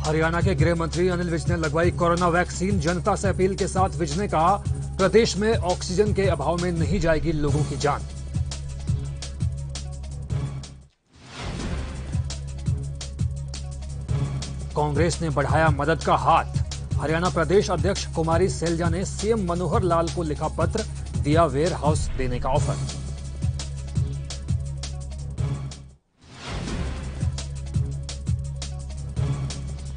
हरियाणा के गृह मंत्री अनिल विज ने लगवाई कोरोना वैक्सीन। जनता से अपील के साथ विज ने कहा, प्रदेश में ऑक्सीजन के अभाव में नहीं जाएगी लोगों की जान। कांग्रेस ने बढ़ाया मदद का हाथ। हरियाणा प्रदेश अध्यक्ष कुमारी सैलजा ने सीएम मनोहर लाल को लिखा पत्र, दिया वेयर हाउस देने का ऑफर।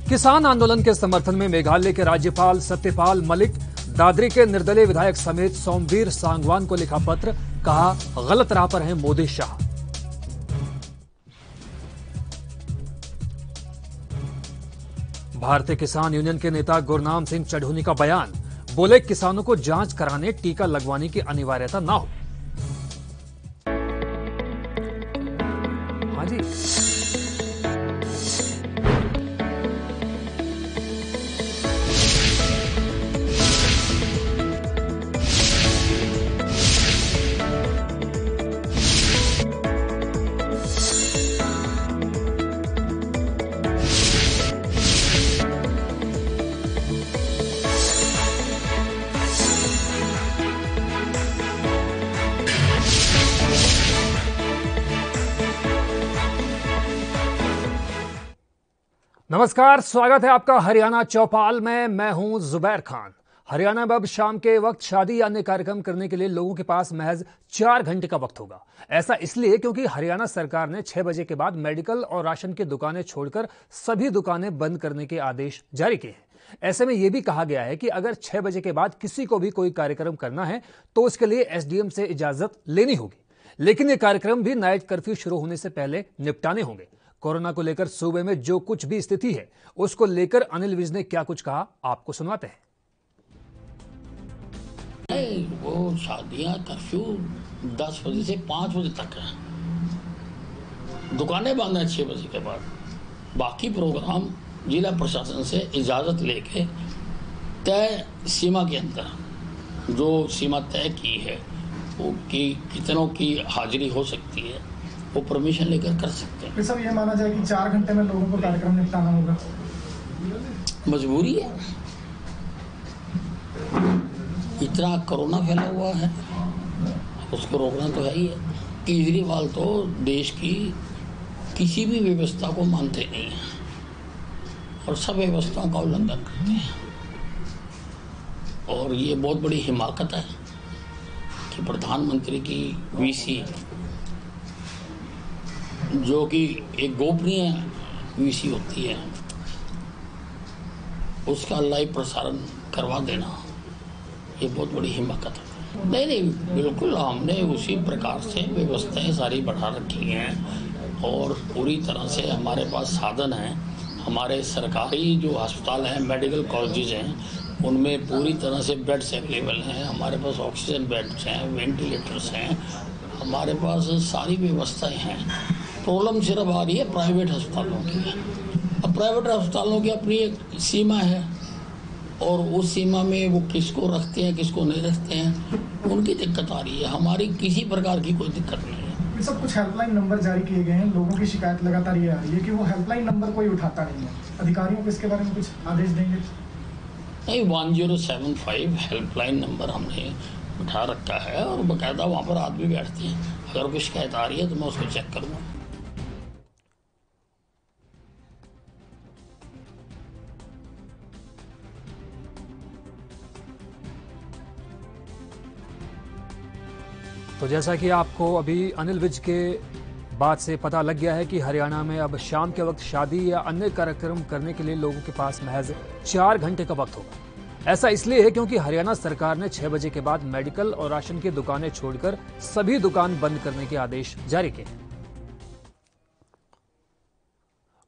किसान आंदोलन के समर्थन में मेघालय के राज्यपाल सत्यपाल मलिक, दादरी के निर्दलीय विधायक समेत सोमवीर सांगवान को लिखा पत्र, कहा गलत राह पर हैं मोदी शाह। भारतीय किसान यूनियन के नेता गुरनाम सिंह चढ़ूनी का बयान, बोले किसानों को जांच कराने टीका लगवाने की अनिवार्यता ना हो। हाँ जी, नमस्कार, स्वागत है आपका हरियाणा चौपाल में। मैं हूं जुबैर खान। हरियाणा में अब शाम के वक्त शादी या अन्य कार्यक्रम करने के लिए लोगों के पास महज 4 घंटे का वक्त होगा। ऐसा इसलिए क्योंकि हरियाणा सरकार ने 6 बजे के बाद मेडिकल और राशन की दुकानें छोड़कर सभी दुकानें बंद करने के आदेश जारी किए हैं। ऐसे में यह भी कहा गया है कि अगर 6 बजे के बाद किसी को भी कोई कार्यक्रम करना है तो उसके लिए एसडीएम से इजाजत लेनी होगी, लेकिन ये कार्यक्रम भी नाइट कर्फ्यू शुरू होने से पहले निपटाने होंगे। कोरोना को लेकर सूबे में जो कुछ भी स्थिति है उसको लेकर अनिल विज ने क्या कुछ कहा, आपको सुनाते हैं। वो शादियां कर्फ्यू 10 बजे से 5 बजे तक है, दुकानें बंद हैं 6 बजे के बाद। बाकी प्रोग्राम जिला प्रशासन से इजाज़त लेके तय सीमा के अंदर, जो सीमा तय की है वो कि कितनों की हाजिरी हो सकती है, वो परमिशन लेकर कर सकते हैं। सब ये माना जाए कि 4 घंटे में लोगों को कार्यक्रम निपटाना होगा। मजबूरी है, इतना कोरोना फैला हुआ है, उसको रोकना तो है ही है। केजरीवाल तो देश की किसी भी व्यवस्था को मानते नहीं हैं और सब व्यवस्थाओं का उल्लंघन करते हैं। और ये बहुत बड़ी हिमाकत है कि प्रधानमंत्री की वीसी, जो कि एक गोपनीय वीसी होती है, उसका लाइव प्रसारण करवा देना, ये बहुत बड़ी हिम्मत है। नहीं, बिल्कुल हमने उसी प्रकार से व्यवस्थाएं सारी बढ़ा रखी हैं और पूरी तरह से हमारे पास साधन हैं। हमारे सरकारी जो अस्पताल हैं, मेडिकल कॉलेजेस हैं, उनमें पूरी तरह से बेड्स अवेलेबल हैं। हमारे पास ऑक्सीजन बेड्स हैं, वेंटिलेटर्स हैं, हमारे पास सारी व्यवस्थाएं हैं। प्रॉब्लम सिर्फ आ रही है प्राइवेट अस्पतालों की। अब प्राइवेट अस्पतालों की अपनी एक सीमा है और उस सीमा में वो किसको रखते हैं किसको नहीं रखते हैं, उनकी दिक्कत आ रही है। हमारी किसी प्रकार की कोई दिक्कत नहीं है। सब कुछ हेल्पलाइन नंबर जारी किए गए हैं, लोगों की शिकायत लगातार ये आ रही है कि वो हेल्पलाइन नंबर कोई उठाता नहीं है। अधिकारियों को इसके बारे में कुछ आदेश देंगे? नहीं, 1075 हेल्पलाइन नंबर हमने उठा रखा है और बाकायदा वहाँ पर आदमी बैठते हैं। अगर कोई शिकायत आ रही है तो मैं उसको चेक करूँगा। तो जैसा कि आपको अभी अनिल विज के बात से पता लग गया है कि हरियाणा में अब शाम के वक्त शादी या अन्य कार्यक्रम करने के लिए लोगों के पास महज 4 घंटे का वक्त होगा। ऐसा इसलिए है क्योंकि हरियाणा सरकार ने 6 बजे के बाद मेडिकल और राशन की दुकानें छोड़कर सभी दुकान बंद करने के आदेश जारी किए।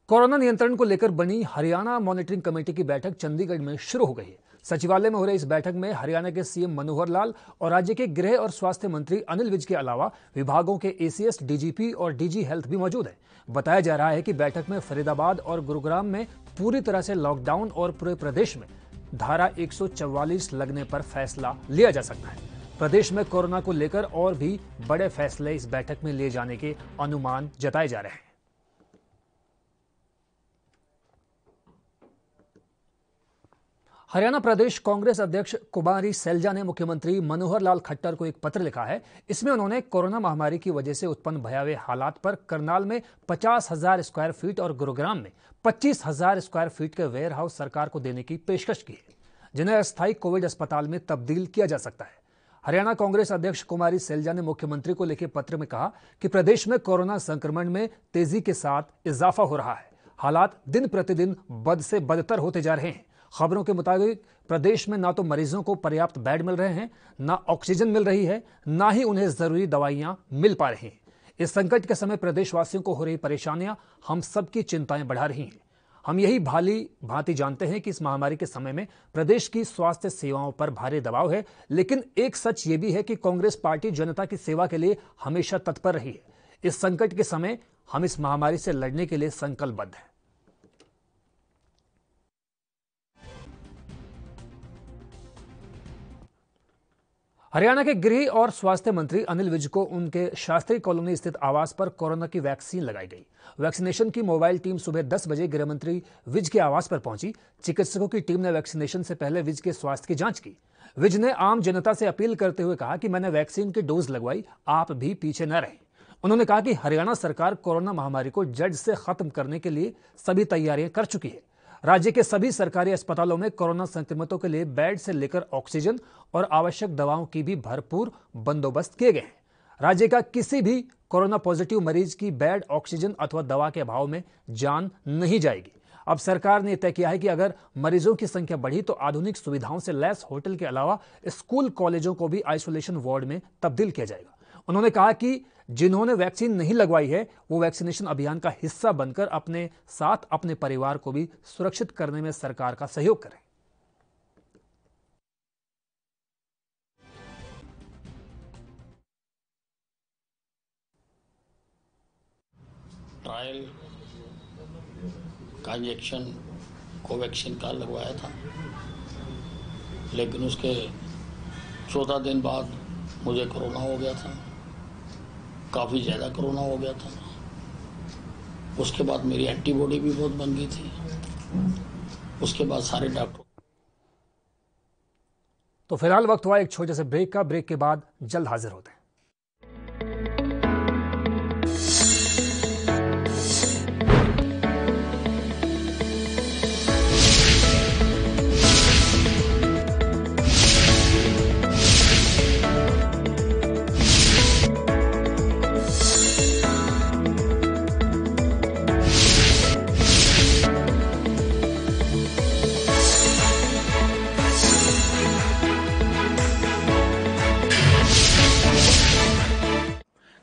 कोरोना नियंत्रण को लेकर बनी हरियाणा मॉनिटरिंग कमेटी की बैठक चंडीगढ़ में शुरू हो गई है। सचिवालय में हो रही इस बैठक में हरियाणा के सीएम मनोहर लाल और राज्य के गृह और स्वास्थ्य मंत्री अनिल विज के अलावा विभागों के एसीएस, डीजीपी और डीजी हेल्थ भी मौजूद हैं। बताया जा रहा है कि बैठक में फरीदाबाद और गुरुग्राम में पूरी तरह से लॉकडाउन और पूरे प्रदेश में धारा 144 लगने पर फैसला लिया जा सकता है। प्रदेश में कोरोना को लेकर और भी बड़े फैसले इस बैठक में लिए जाने के अनुमान जताए जा रहे हैं। हरियाणा प्रदेश कांग्रेस अध्यक्ष कुमारी सैलजा ने मुख्यमंत्री मनोहर लाल खट्टर को एक पत्र लिखा है। इसमें उन्होंने कोरोना महामारी की वजह से उत्पन्न भयावह हालात पर करनाल में 50,000 स्क्वायर फीट और गुरुग्राम में 25,000 स्क्वायर फीट के वेयर हाउस सरकार को देने की पेशकश की है, जिन्हें अस्थायी कोविड अस्पताल में तब्दील किया जा सकता है। हरियाणा कांग्रेस अध्यक्ष कुमारी सैलजा ने मुख्यमंत्री को लिखे पत्र में कहा कि प्रदेश में कोरोना संक्रमण में तेजी के साथ इजाफा हो रहा है। हालात दिन प्रतिदिन बद से बदतर होते जा रहे हैं। खबरों के मुताबिक प्रदेश में ना तो मरीजों को पर्याप्त बेड मिल रहे हैं, ना ऑक्सीजन मिल रही है, ना ही उन्हें जरूरी दवाइयां मिल पा रही हैं। इस संकट के समय प्रदेशवासियों को हो रही परेशानियां हम सबकी चिंताएं बढ़ा रही हैं। हम यही भाली भांति जानते हैं कि इस महामारी के समय में प्रदेश की स्वास्थ्य सेवाओं पर भारी दबाव है, लेकिन एक सच ये भी है कि कांग्रेस पार्टी जनता की सेवा के लिए हमेशा तत्पर रही है। इस संकट के समय हम इस महामारी से लड़ने के लिए संकल्पबद्ध हैं। हरियाणा के गृह और स्वास्थ्य मंत्री अनिल विज को उनके शास्त्री कॉलोनी स्थित आवास पर कोरोना की वैक्सीन लगाई गई। वैक्सीनेशन की मोबाइल टीम सुबह 10 बजे गृह मंत्री विज के आवास पर पहुंची। चिकित्सकों की टीम ने वैक्सीनेशन से पहले विज के स्वास्थ्य की जांच की। विज ने आम जनता से अपील करते हुए कहा कि मैंने वैक्सीन की डोज लगवाई, आप भी पीछे न रहें। उन्होंने कहा कि हरियाणा सरकार कोरोना महामारी को जड़ से खत्म करने के लिए सभी तैयारियां कर चुकी है। राज्य के सभी सरकारी अस्पतालों में कोरोना संक्रमितों के लिए बेड से लेकर ऑक्सीजन और आवश्यक दवाओं की भी भरपूर बंदोबस्त किए गए हैं। राज्य का किसी भी कोरोना पॉजिटिव मरीज की बेड, ऑक्सीजन अथवा दवा के अभाव में जान नहीं जाएगी। अब सरकार ने तय किया है कि अगर मरीजों की संख्या बढ़ी तो आधुनिक सुविधाओं से लैस होटल के अलावा स्कूल कॉलेजों को भी आइसोलेशन वार्ड में तब्दील किया जाएगा। उन्होंने कहा कि जिन्होंने वैक्सीन नहीं लगवाई है वो वैक्सीनेशन अभियान का हिस्सा बनकर अपने साथ अपने परिवार को भी सुरक्षित करने में सरकार का सहयोग करें। ट्रायल का इंजेक्शन कोवैक्सीन का लगवाया था, लेकिन उसके 14 दिन बाद मुझे कोरोना हो गया था। काफ़ी ज़्यादा कोरोना हो गया था। उसके बाद मेरी एंटीबॉडी भी बहुत बन गई थी। उसके बाद सारे डॉक्टर। तो फिलहाल वक्त हुआ एक छोटे से ब्रेक का। ब्रेक के बाद जल्द हाजिर होते हैं।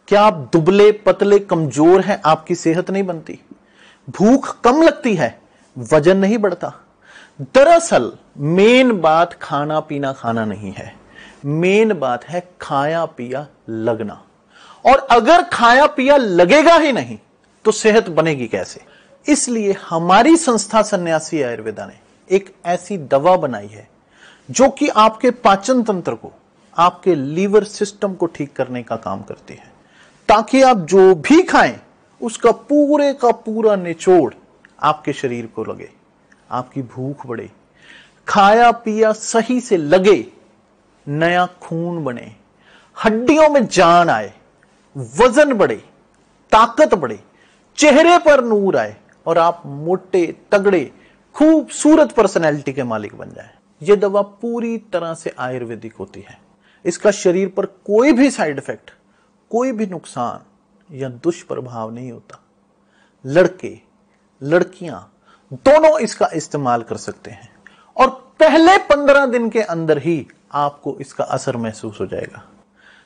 क्या आप दुबले पतले कमजोर हैं? आपकी सेहत नहीं बनती, भूख कम लगती है, वजन नहीं बढ़ता। दरअसल मेन बात खाना पीना खाना नहीं है, मेन बात है खाया पिया लगना। और अगर खाया पिया लगेगा ही नहीं तो सेहत बनेगी कैसे? इसलिए हमारी संस्था सन्यासी आयुर्वेदा ने एक ऐसी दवा बनाई है जो कि आपके पाचन तंत्र को, आपके लीवर सिस्टम को ठीक करने का काम करती है, ताकि आप जो भी खाएं उसका पूरे का पूरा निचोड़ आपके शरीर को लगे, आपकी भूख बढ़े, खाया पिया सही से लगे, नया खून बने, हड्डियों में जान आए, वजन बढ़े, ताकत बढ़े, चेहरे पर नूर आए और आप मोटे तगड़े खूबसूरत पर्सनैलिटी के मालिक बन जाए। यह दवा पूरी तरह से आयुर्वेदिक होती है। इसका शरीर पर कोई भी साइड इफेक्ट, कोई भी नुकसान या दुष्प्रभाव नहीं होता। लड़के लड़कियां दोनों इसका इस्तेमाल कर सकते हैं और पहले 15 दिन के अंदर ही आपको इसका असर महसूस हो जाएगा।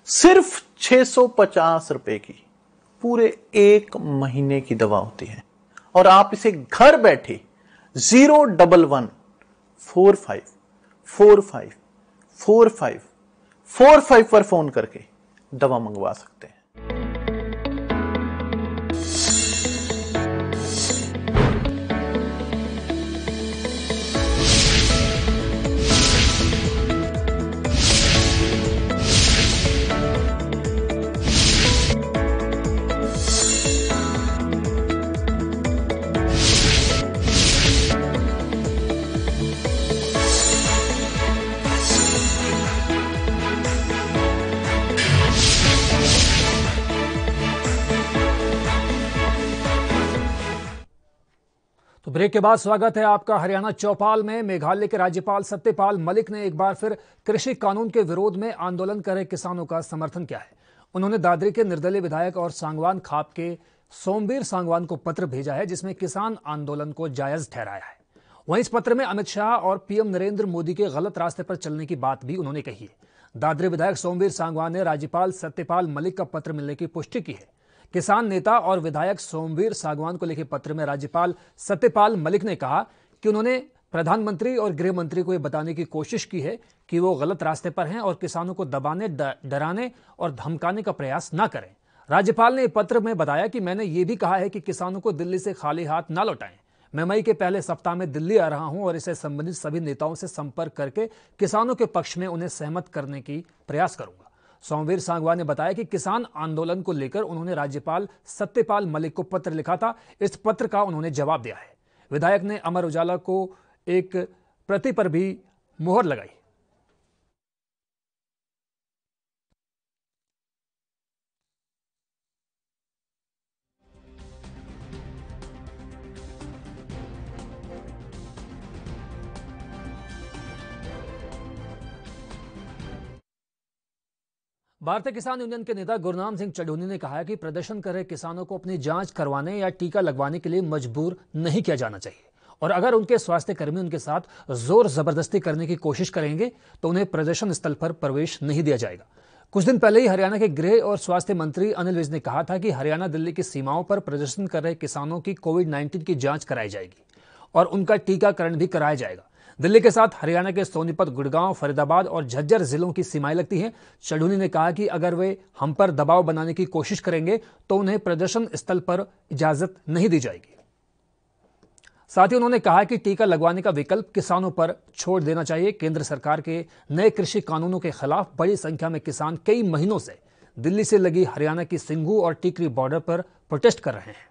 सिर्फ 650 रुपए की पूरे 1 महीने की दवा होती है और आप इसे घर बैठे 01145454545 पर फोन करके दवा मंगवा सकते हैं। ब्रेक के बाद स्वागत है आपका हरियाणा चौपाल में। मेघालय के राज्यपाल सत्यपाल मलिक ने एक बार फिर कृषि कानून के विरोध में आंदोलन कर रहे किसानों का समर्थन किया है। उन्होंने दादरी के निर्दलीय विधायक और सांगवान खाप के सोमवीर सांगवान को पत्र भेजा है, जिसमें किसान आंदोलन को जायज ठहराया है। वहीं इस पत्र में अमित शाह और पीएम नरेंद्र मोदी के गलत रास्ते पर चलने की बात भी उन्होंने कही है। दादरी विधायक सोमवीर सांगवान ने राज्यपाल सत्यपाल मलिक का पत्र मिलने की पुष्टि की है। किसान नेता और विधायक सोमवीर सांगवान को लिखे पत्र में राज्यपाल सत्यपाल मलिक ने कहा कि उन्होंने प्रधानमंत्री और गृह मंत्री को यह बताने की कोशिश की है कि वो गलत रास्ते पर हैं और किसानों को दबाने, डराने और धमकाने का प्रयास न करें। राज्यपाल ने पत्र में बताया कि मैंने ये भी कहा है कि किसानों को दिल्ली से खाली हाथ न लौटाएं। मैं मई के पहले सप्ताह में दिल्ली आ रहा हूं और इससे संबंधित सभी नेताओं से संपर्क करके किसानों के पक्ष में उन्हें सहमत करने की प्रयास करूंगा। सोमवीर सांगवान ने बताया कि किसान आंदोलन को लेकर उन्होंने राज्यपाल सत्यपाल मलिक को पत्र लिखा था। इस पत्र का उन्होंने जवाब दिया है। विधायक ने अमर उजाला को एक प्रति पर भी मुहर लगाई। भारतीय किसान यूनियन के नेता गुरनाम सिंह चढ़ूनी ने कहा है कि प्रदर्शन कर रहे किसानों को अपनी जांच करवाने या टीका लगवाने के लिए मजबूर नहीं किया जाना चाहिए और अगर उनके स्वास्थ्य कर्मी उनके साथ जोर जबरदस्ती करने की कोशिश करेंगे तो उन्हें प्रदर्शन स्थल पर प्रवेश नहीं दिया जाएगा। कुछ दिन पहले ही हरियाणा के गृह और स्वास्थ्य मंत्री अनिल विज ने कहा था कि हरियाणा दिल्ली की सीमाओं पर प्रदर्शन कर रहे किसानों की कोविड-19 की जांच कराई जाएगी और उनका टीकाकरण भी कराया जाएगा। दिल्ली के साथ हरियाणा के सोनीपत, गुड़गांव, फरीदाबाद और झज्जर जिलों की सीमाएं लगती हैं। चढ़ूनी ने कहा कि अगर वे हम पर दबाव बनाने की कोशिश करेंगे तो उन्हें प्रदर्शन स्थल पर इजाजत नहीं दी जाएगी। साथ ही उन्होंने कहा कि टीका लगवाने का विकल्प किसानों पर छोड़ देना चाहिए। केंद्र सरकार के नए कृषि कानूनों के खिलाफ बड़ी संख्या में किसान कई महीनों से दिल्ली से लगी हरियाणा की सिंघू और टिकरी बॉर्डर पर प्रोटेस्ट कर रहे हैं।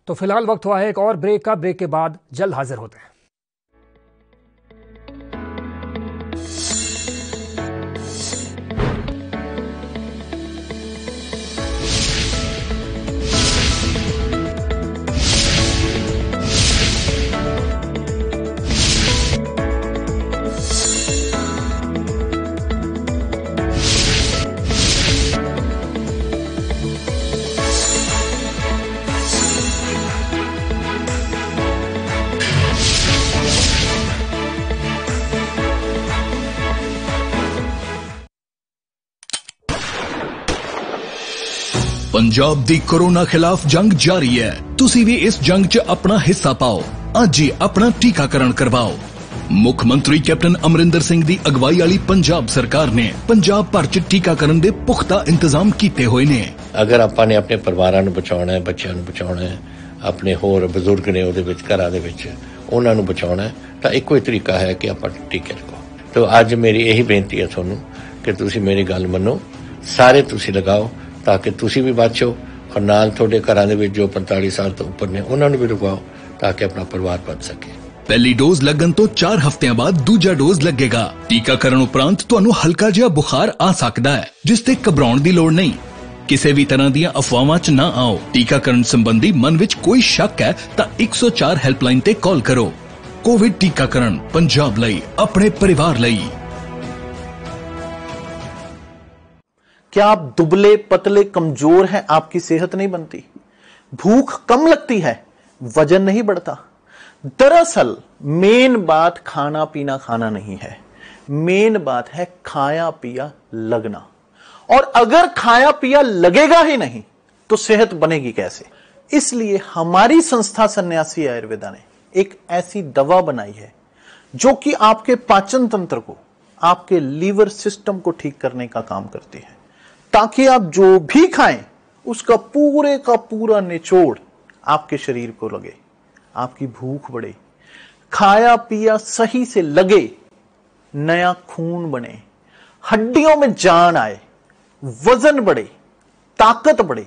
तो फिलहाल वक्त हुआ है एक और ब्रेक का। ब्रेक के बाद जल्द हाजिर होते हैं। पंजाब दी कोरोना खिलाफ जंग जारी है। तुसी भी इस जंग च अपना हिस्सा पाओ। अज ही अपना टीकाकरण करवाओ। मुख मंत्री कैप्टन अमरिंदर सिंह दी अगवाई वाली पंजाब सरकार ने पंजाब भर च टीकाकरण दे पुख्ता इंतजाम कीते हुए ने। अगर आपां ने अपने परिवारां नूं बचाउणा है, बच्चों नूं बचाउणा है, अपने होर बजुर्ग ने उहदे विच घरां दे विच उहनां नूं बचाउणा है, तां इक्को ही तरीका है कि आपां टीके लगाओ। तो अज मेरी यही बेनती है तुहानूं कि तुसीं मेरी गल मन्नो, सारे तुसीं लगाओ ताकि तुसीं भी बचो और नाल तुहाडे घरां दे विच जो 45 साल तो उपर ने उन्हां नूं भी लगाओ ताकि अपना परिवार बच सके। पहली डोज लगन तो 4 हफ्तियां बाद दूजा डोज लगेगा। टीकाकरण उपरांत तुहानूं हल्का जिहा बुखार आ सकदा है, जिस ते घबराउण दी लोड़ नहीं। किसी भी तरह दी अफवाहां च ना आओ। टीकाकरण संबंधी मन विच कोई शक है तां 104 हेल्पलाइन ते कॉल करो। कोविड टीकाकरण पंजाब लई, अपने परिवार लई। क्या आप दुबले, पतले, कमजोर हैं? आपकी सेहत नहीं बनती, भूख कम लगती है, वजन नहीं बढ़ता। दरअसल मेन बात खाना पीना खाना नहीं है, मेन बात है खाया पिया लगना। और अगर खाया पिया लगेगा ही नहीं तो सेहत बनेगी कैसे? इसलिए हमारी संस्था सन्यासी आयुर्वेदा ने एक ऐसी दवा बनाई है जो कि आपके पाचन तंत्र को, आपके लीवर सिस्टम को ठीक करने का काम करती है, ताकि आप जो भी खाएं उसका पूरे का पूरा निचोड़ आपके शरीर को लगे, आपकी भूख बढ़े, खाया पिया सही से लगे, नया खून बने, हड्डियों में जान आए, वजन बढ़े, ताकत बढ़े,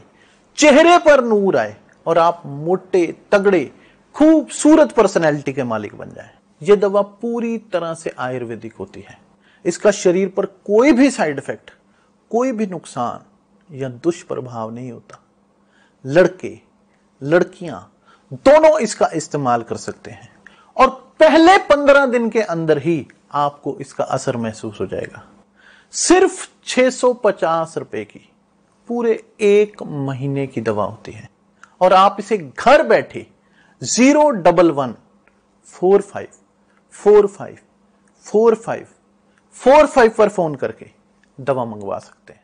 चेहरे पर नूर आए, और आप मोटे तगड़े खूबसूरत पर्सनैलिटी के मालिक बन जाएं। यह दवा पूरी तरह से आयुर्वेदिक होती है। इसका शरीर पर कोई भी साइड इफेक्ट, कोई भी नुकसान या दुष्प्रभाव नहीं होता। लड़के लड़कियां दोनों इसका इस्तेमाल कर सकते हैं और पहले 15 दिन के अंदर ही आपको इसका असर महसूस हो जाएगा। सिर्फ 650 रुपए की पूरे 1 महीने की दवा होती है और आप इसे घर बैठे 01145454545 पर फोन करके दवा मंगवा सकते हैं।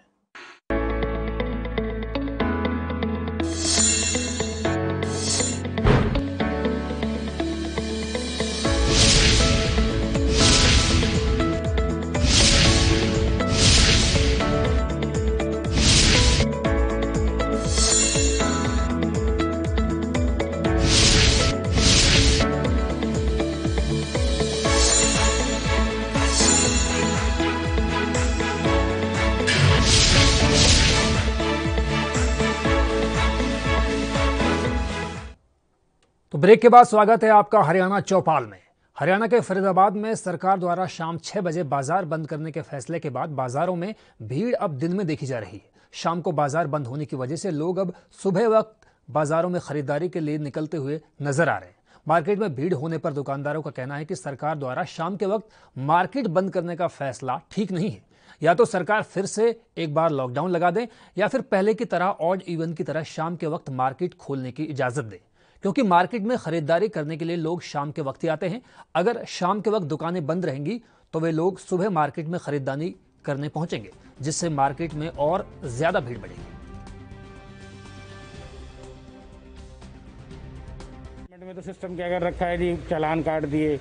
तो ब्रेक के बाद स्वागत है आपका हरियाणा चौपाल में। हरियाणा के फरीदाबाद में सरकार द्वारा शाम 6 बजे बाजार बंद करने के फैसले के बाद बाजारों में भीड़ अब दिन में देखी जा रही है। शाम को बाजार बंद होने की वजह से लोग अब सुबह वक्त बाजारों में खरीदारी के लिए निकलते हुए नजर आ रहे हैं। मार्केट में भीड़ होने पर दुकानदारों का कहना है कि सरकार द्वारा शाम के वक्त मार्केट बंद करने का फैसला ठीक नहीं है। या तो सरकार फिर से एक बार लॉकडाउन लगा दे या फिर पहले की तरह ऑड इवन की तरह शाम के वक्त मार्केट खोलने की इजाजत दे, क्योंकि मार्केट में खरीदारी करने के लिए लोग शाम के वक्त ही आते हैं। अगर शाम के वक्त दुकानें बंद रहेंगी तो वे लोग सुबह मार्केट में खरीदारी करने पहुंचेंगे, जिससे मार्केट में और ज्यादा भीड़ बढ़ेगी। में तो सिस्टम क्या कर रखा है जी, चालान काट दिए,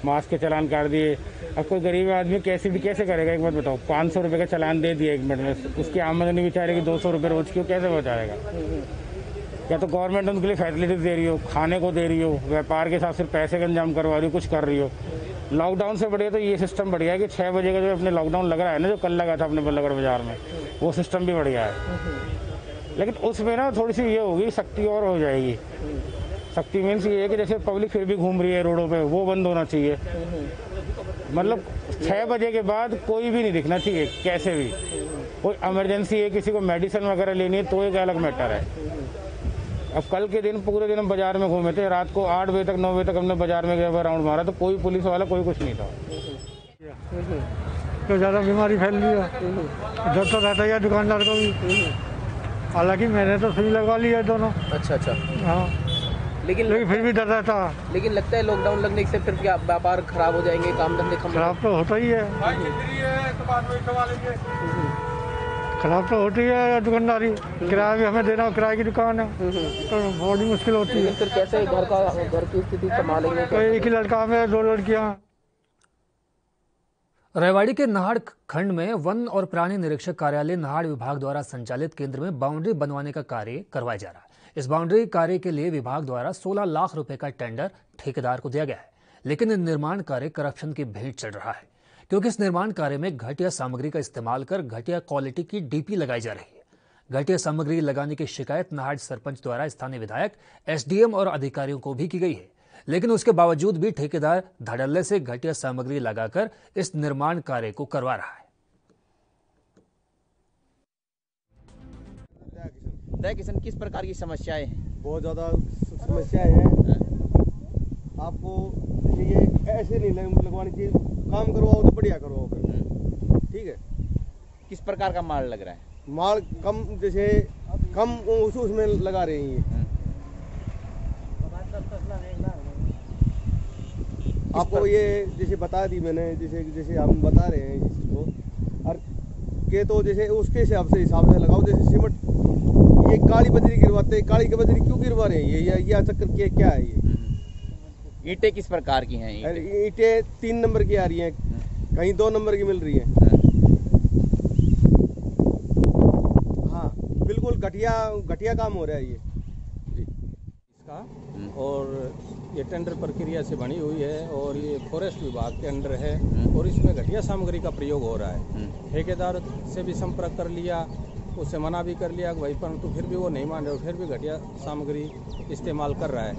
मास्क के चालान काट दिए। अब कोई गरीब आदमी कैसे करेगा, एक बात बताओ। 500 रुपए का चालान दे दिया 1 मिनट में, उसकी आमदनी बेचारे की 200 रुपये रोज की, कैसे बचाएगा। या तो गवर्नमेंट उनके लिए फैसिलिटीज दे रही हो, खाने को दे रही हो, व्यापार के साथ सिर्फ पैसे का इंतजाम करवा रही हो, कुछ कर रही हो। लॉकडाउन से बढ़िया तो ये सिस्टम बढ़िया है कि 6 बजे का जो अपने लॉकडाउन लग रहा है ना, जो कल लगा था अपने बल्लभगढ़ बाजार में, वो सिस्टम भी बढ़िया है। लेकिन उसमें ना थोड़ी सी ये होगी, सख्ती और हो जाएगी। सख्ती मीन्स ये है कि जैसे पब्लिक फिर भी घूम रही है रोडों पे, वो बंद होना चाहिए। मतलब 6 बजे के बाद कोई भी नहीं दिखना चाहिए कैसे भी। कोई इमरजेंसी है, किसी को मेडिसिन वगैरह लेनी है तो एक अलग मैटर है। अब कल के दिन पूरे दिन हम बाजार में घूमे थे, रात को 8 बजे तक 9 बजे तक हमने बाजार में गए, राउंड मारा तो कोई पुलिस वाला कोई कुछ नहीं था। तो ज़्यादा बीमारी फैल रही है, डर तो रहता है दुकानदार को भी। हालांकि मैंने तो सुई लगवा ली है दोनों। अच्छा। हाँ, लेकिन फिर भी डर रहता है। लेकिन लगता है लॉकडाउन लगने से फिर क्या व्यापार खराब हो जाएंगे, काम धंधे खराब तो होता ही है। खराब तो होती है दुकानदारी, किराया भी हमें देना, किराए की दुकान है तो बहुत ही मुश्किल होती है। फिर कैसे घर की स्थिति संभालेंगे? तो एक ही लड़का हमें, 2 लड़कियां। रेवाड़ी के नाहड़ खंड में वन और प्राणी निरीक्षक कार्यालय नाहड़ विभाग द्वारा संचालित केंद्र में बाउंड्री बनवाने का कार्य करवाया जा रहा है। इस बाउंड्री कार्य के लिए विभाग द्वारा 16 लाख रुपए का टेंडर ठेकेदार को दिया गया है, लेकिन निर्माण कार्य करप्शन की भेंट चढ़ रहा है, क्योंकि इस निर्माण कार्य में घटिया सामग्री का इस्तेमाल कर घटिया क्वालिटी की डीपी लगाई जा रही है। घटिया सामग्री लगाने की शिकायत नाहड़ सरपंच द्वारा स्थानीय विधायक, एसडीएम और अधिकारियों को भी की गई है, लेकिन उसके बावजूद भी ठेकेदार धड़ल्ले से घटिया सामग्री लगाकर इस निर्माण कार्य को करवा रहा है। किसान किस प्रकार की समस्याएं हैं? बहुत ज़्यादा समस्याएं हैं। आपको ये ऐसे नहीं लगवानी चाहिए, काम करवाओ तो बढ़िया करवाओ फिर, ठीक है। किस प्रकार का माल लग रहा है? माल कम, जैसे कम उसमें लगा रहे हैं। आपको ये जैसे बता दी मैंने, जैसे हम बता रहे हैं इसको, और के तो जैसे उसके हिसाब से लगाओ। जैसे सीमेंट ये काली बजरी गिरवाते हैं, काली की बजरी क्यों गिरवा रहे हैं? ये चक्कर क्या है? ये ईंटें किस प्रकार की हैं? ईंटें 3 नंबर की आ रही हैं, कहीं 2 नंबर की मिल रही है। हाँ, बिल्कुल घटिया काम हो रहा है ये जी इसका। और ये टेंडर प्रक्रिया से बनी हुई है और ये फॉरेस्ट विभाग के अंडर है और इसमें घटिया सामग्री का प्रयोग हो रहा है। ठेकेदार से भी संपर्क कर लिया, उससे मना भी कर लिया भाई, परंतु फिर भी वो नहीं मान रहे, फिर भी घटिया सामग्री इस्तेमाल कर रहा है।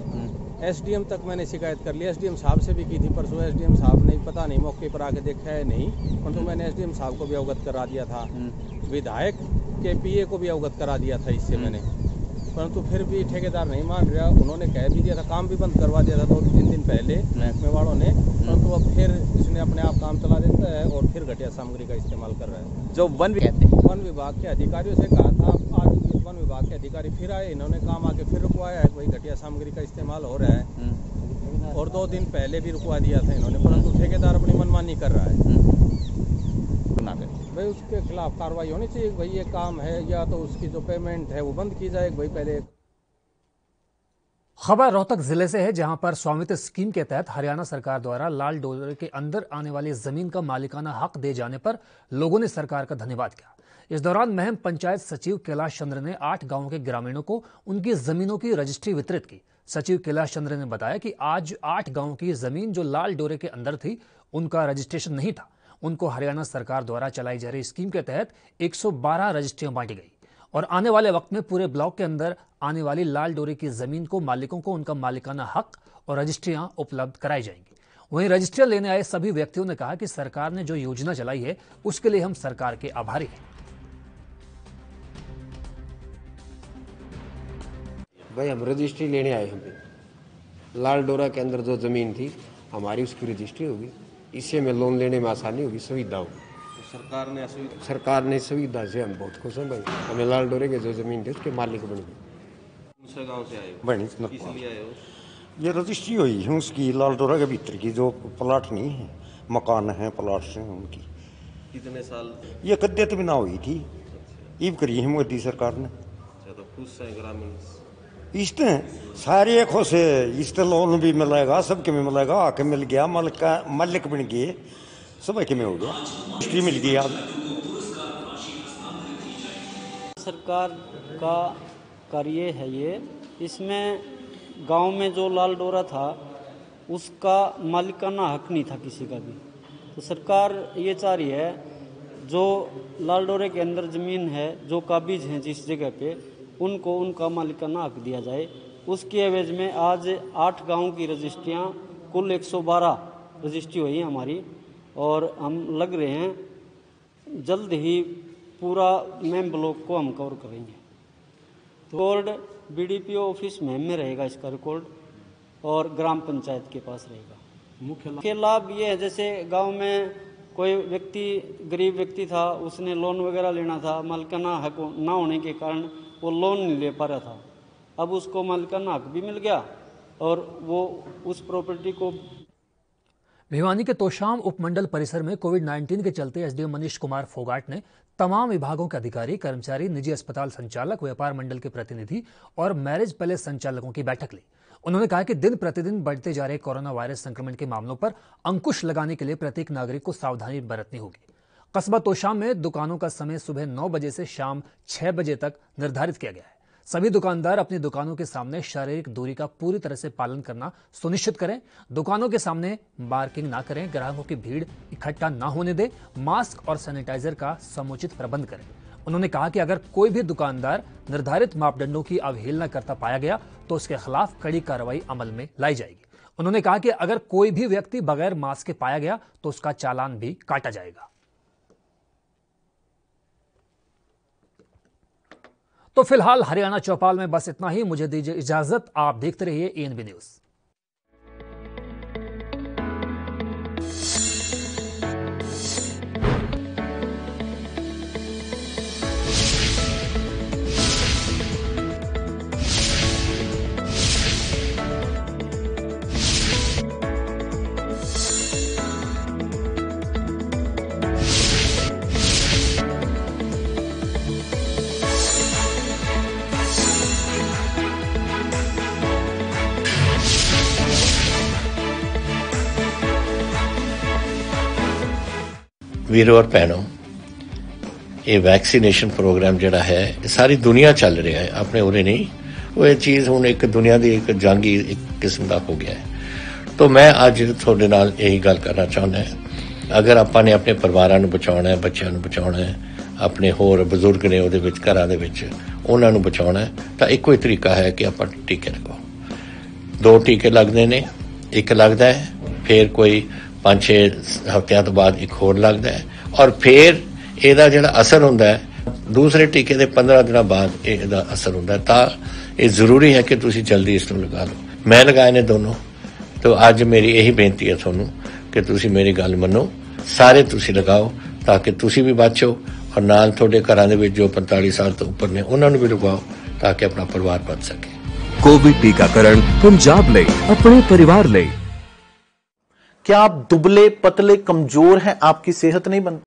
एसडीएम तक मैंने शिकायत कर ली, एसडीएम साहब से भी की थी परसों। एसडीएम साहब ने पता नहीं मौके पर आके देखा है नहीं, परंतु मैंने एसडीएम साहब को भी अवगत करा दिया था, विधायक के पीए को भी अवगत करा दिया था इससे मैंने, परंतु फिर भी ठेकेदार नहीं मान रहा। उन्होंने कह भी दिया था, काम भी बंद करवा दिया था 2-3 दिन पहले महकमे वालों ने, परंतु अब फिर इसने अपने आप काम चला देता है और फिर घटिया सामग्री का इस्तेमाल कर रहा है। जो वन विभाग के अधिकारियों से कहा था, आज वन विभाग के अधिकारी फिर आए, इन्होंने काम आके फिर रुकवाया है, वही घटिया सामग्री का इस्तेमाल हो रहा है। और 2 दिन पहले भी रुकवा दिया था इन्होंने, परंतु ठेकेदार अपनी मनमानी कर रहा है। भाई उसके खिलाफ कार्रवाई होनी चाहिए। भाई ये काम है, या तो उसकी जो पेमेंट है वो बंद की जाए। भाई पहले खबर रोहतक जिले से है, जहां पर स्वामित्व स्कीम के तहत हरियाणा सरकार द्वारा लाल डोरे के अंदर आने वाली जमीन का मालिकाना हक दे जाने पर लोगों ने सरकार का धन्यवाद किया। इस दौरान महम पंचायत सचिव कैलाश चंद्र ने 8 गांवों के ग्रामीणों को उनकी जमीनों की रजिस्ट्री वितरित की। सचिव कैलाश चंद्र ने बताया कि आज 8 गांवों की जमीन जो लाल डोरे के अंदर थी, उनका रजिस्ट्रेशन नहीं था। उनको हरियाणा सरकार द्वारा चलाई जा रही स्कीम के तहत 112 रजिस्ट्रियां बांटी गई और आने वाले वक्त में पूरे ब्लॉक के अंदर आने वाली लाल डोरे की जमीन को मालिकों को उनका मालिकाना हक और रजिस्ट्रियां उपलब्ध कराई जाएंगी। वहीं रजिस्ट्रियां लेने आए सभी व्यक्तियों ने कहा कि सरकार ने जो योजना चलाई है उसके लिए हम सरकार के आभारी हैं। भाई हम रजिस्ट्री लेने आए, हमें लाल डोरा के अंदर जो जमीन थी हमारी उसकी रजिस्ट्री होगी, इससे हमें लोन लेने में आसानी होगी, सुविधा होगी। सरकार ने सुविधा से हम बहुत खुश हैं भाई। हमें लाल डोरे के जो जमीन थी उसके मालिक बन गए। दूसरे गांव से आए बनी ये रजिस्ट्री हुई है उसकी, लाल डोरा के भीतर की जो प्लाट नहीं है, मकान है प्लाट से उनकी। कितने साल ये कद्यत भी ना हुई थी, ईब करी है मोदी सरकार ने। तो खुश है ग्रामीण इस्ते सारे एक से इस्ते लोन भी मिलेगा, सबके में मिलेगा, आके मिल गया, मालिक बन गए, सब के में हो गया, रजिस्ट्री मिल गई। सरकार का कार्य है ये, इसमें गांव में जो लाल डोरा था उसका मालिकाना हक नहीं था किसी का भी, तो सरकार ये चाह रही है जो लाल डोरे के अंदर ज़मीन है, जो काबिज हैं जिस जगह पे, उनको उनका मालिकाना हक दिया जाए। उसके एवज में आज 8 गाँव की रजिस्ट्रियाँ, कुल 112 रजिस्ट्री हुई है हमारी, और हम लग रहे हैं जल्द ही पूरा मेम ब्लॉक को हम कवर करेंगे। रिकॉर्ड बीडीपीओ ऑफिस में रहेगा इसका रिकॉर्ड, और ग्राम पंचायत के पास रहेगा। मुख्य लाभ ये है, जैसे गांव में कोई व्यक्ति गरीब व्यक्ति था, उसने लोन वगैरह लेना था, मालिकाना हक ना होने के कारण वो लोन नहीं ले पा रहा था, अब उसको मालिकाना हक भी मिल गया और वो उस प्रॉपर्टी को। भिवानी के तोशाम उपमंडल परिसर में कोविड-19 के चलते एसडीएम मनीष कुमार फोगाट ने तमाम विभागों के अधिकारी, कर्मचारी, निजी अस्पताल संचालक, व्यापार मंडल के प्रतिनिधि और मैरिज पैलेस संचालकों की बैठक ली। उन्होंने कहा कि दिन प्रतिदिन बढ़ते जा रहे कोरोना वायरस संक्रमण के मामलों पर अंकुश लगाने के लिए प्रत्येक नागरिक को सावधानी बरतनी होगी। कस्बा तोशाम में दुकानों का समय सुबह 9 बजे से शाम 6 बजे तक निर्धारित किया गया है। सभी दुकानदार अपनी दुकानों के सामने शारीरिक दूरी का पूरी तरह से पालन करना सुनिश्चित करें। दुकानों के सामने मार्किंग ना करें, ग्राहकों की भीड़ इकट्ठा ना होने दें, मास्क और सैनिटाइजर का समुचित प्रबंध करें। उन्होंने कहा कि अगर कोई भी दुकानदार निर्धारित मापदंडों की अवहेलना करता पाया गया तो उसके खिलाफ कड़ी कार्रवाई अमल में लाई जाएगी। उन्होंने कहा कि अगर कोई भी व्यक्ति बगैर मास्क के पाया गया तो उसका चालान भी काटा जाएगा। तो फिलहाल हरियाणा चौपाल में बस इतना ही। मुझे दीजिए इजाजत, आप देखते रहिए एएनबी न्यूज। वीरों और बहनों, ये वैक्सीनेशन प्रोग्राम जड़ा है सारी दुनिया चल रहा है, अपने उरे नहीं, वो ये चीज़ हुण एक दुनिया की एक जांगी एक किस्म का हो गया है। तो मैं आज थोड़े नाल यही गल करना चाहना है, अगर आपां ने अपने परिवारां नूं बचाउणा है, बच्चों नूं बचाउणा है, ਆਪਣੇ ਹੋਰ ਬਜ਼ੁਰਗ ਨੇ ਉਹਦੇ ਵਿੱਚ ਘਰਾਂ ਦੇ ਵਿੱਚ ਉਹਨਾਂ ਨੂੰ ਬਚਾਉਣਾ ਤਾਂ ਇੱਕੋ ਹੀ ਤਰੀਕਾ ਹੈ ਕਿ ਆਪਾਂ ਟੀਕੇ ਲਗਾਓ। 2 ਟੀਕੇ ਲੱਗਦੇ ਨੇ, ਇੱਕ ਲੱਗਦਾ ਹੈ ਫਿਰ ਕੋਈ 5-6 ਹਫ਼ਤਿਆਂ ਤੋਂ ਬਾਅਦ ਇੱਕ ਹੋਰ ਲੱਗਦਾ ਹੈ ਔਰ ਫਿਰ ਇਹਦਾ ਜਿਹੜਾ ਅਸਰ ਹੁੰਦਾ ਹੈ ਦੂਸਰੇ ਟੀਕੇ ਦੇ 15 ਦਿਨਾਂ ਬਾਅਦ ਇਹਦਾ ਅਸਰ ਹੁੰਦਾ ਹੈ। ਤਾਂ ਇਹ ਜ਼ਰੂਰੀ ਹੈ ਕਿ ਤੁਸੀਂ ਜਲਦੀ ਇਸ ਨੂੰ ਲਗਾ ਲਓ। ਮੈਂ ਲਗਾਏ ਨੇ ਦੋਨੋਂ। तो आज मेरी यही बेनती है थोनू कि तुसी मेरी गल मनो, सारे तुसी लगाओ ताकि तुसी भी बचो और नाल थोड़े घरां दे विच जो 45 साल तो उपर ने उन्हां नूं भी लगाओ ताकि अपना परिवार बच सके। कोविड टीकाकरण पंजाब ले, अपने परिवार ले। क्या आप दुबले पतले कमजोर हैं, आपकी सेहत नहीं बनती?